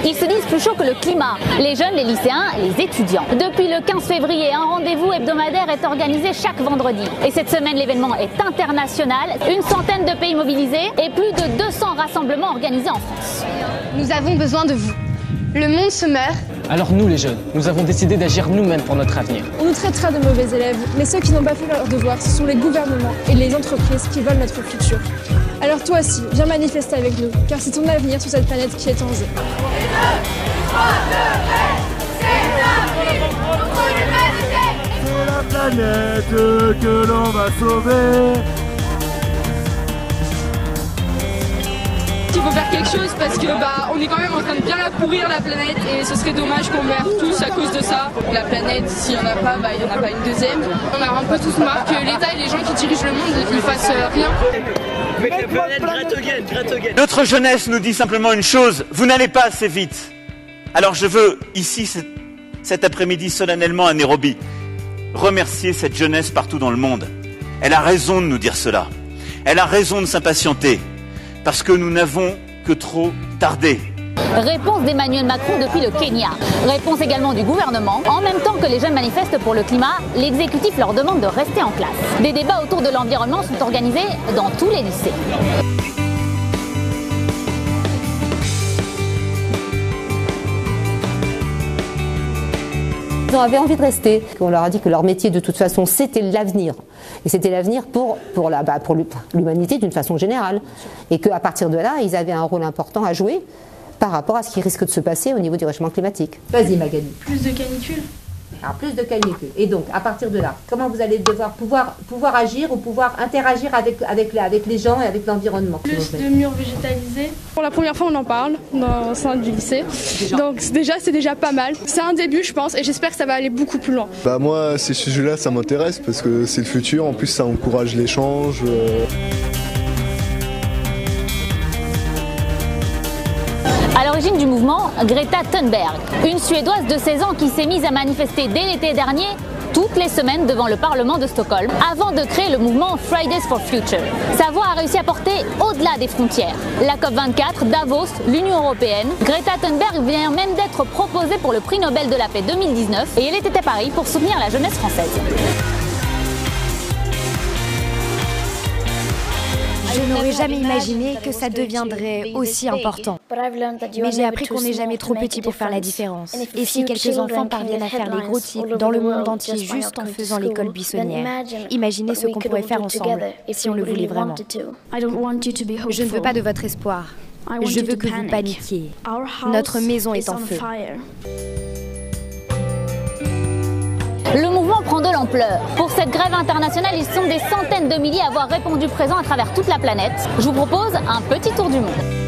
Ils se disent plus chaud que le climat. Les jeunes, les lycéens, les étudiants. Depuis le 15 février, un rendez-vous hebdomadaire est organisé chaque vendredi. Et cette semaine, l'événement est international. Une centaine de pays mobilisés et plus de 200 rassemblements organisés en France. Nous avons besoin de vous. Le monde se meurt. Alors nous les jeunes, nous avons décidé d'agir nous-mêmes pour notre avenir. On nous traitera de mauvais élèves, mais ceux qui n'ont pas fait leur devoir, ce sont les gouvernements et les entreprises qui veulent notre futur. Alors toi aussi, viens manifester avec nous, car c'est ton avenir sur cette planète qui est en jeu. C'est la planète que l'on va sauver. Il faut faire quelque chose parce que on est quand même en train de bien la pourrir la planète et ce serait dommage qu'on meure tous à cause de ça. La planète, s'il n'y en a pas, il n'y en a pas une deuxième. On a un peu tous marre que l'État et les gens qui dirigent le monde ne fassent rien. Notre jeunesse nous dit simplement une chose, vous n'allez pas assez vite. Alors je veux ici, cet après-midi solennellement à Nairobi, remercier cette jeunesse partout dans le monde. Elle a raison de nous dire cela. Elle a raison de s'impatienter. Parce que nous n'avons que trop tardé. Réponse d'Emmanuel Macron depuis le Kenya. Réponse également du gouvernement. En même temps que les jeunes manifestent pour le climat, l'exécutif leur demande de rester en classe. Des débats autour de l'environnement sont organisés dans tous les lycées. Ils avaient envie de rester. On leur a dit que leur métier, de toute façon, c'était l'avenir. Et c'était l'avenir pour l'humanité d'une façon générale. Et qu'à partir de là, ils avaient un rôle important à jouer par rapport à ce qui risque de se passer au niveau du réchauffement climatique. Vas-y Magali. Plus de canicules. Alors plus de canicules. Et donc, à partir de là, comment vous allez devoir pouvoir agir ou pouvoir interagir avec les gens et avec l'environnement? Plus de murs végétalisés. Pour la première fois, on en parle au sein du lycée. Donc c'est déjà pas mal. C'est un début, je pense, et j'espère que ça va aller beaucoup plus loin. Moi, ces sujets-là, ça m'intéresse parce que c'est le futur. En plus, ça encourage l'échange. À l'origine du mouvement, Greta Thunberg, une Suédoise de 16 ans qui s'est mise à manifester dès l'été dernier toutes les semaines devant le Parlement de Stockholm avant de créer le mouvement Fridays for Future. Sa voix a réussi à porter au-delà des frontières. La COP24, Davos, l'Union européenne. Greta Thunberg vient même d'être proposée pour le prix Nobel de la paix 2019 et elle était à Paris pour soutenir la jeunesse française. Je n'aurais jamais imaginé que ça deviendrait aussi important. Mais j'ai appris qu'on n'est jamais trop petit pour faire la différence. Et si quelques enfants parviennent à faire les gros titres dans le monde entier juste en faisant l'école buissonnière, imaginez ce qu'on pourrait faire ensemble, si on le voulait vraiment. Je ne veux pas de votre espoir. Je veux que vous paniquiez. Notre maison est en feu. Le mouvement prend de l'ampleur. Pour cette grève internationale, ils sont des centaines de milliers à avoir répondu présent à travers toute la planète. Je vous propose un petit tour du monde.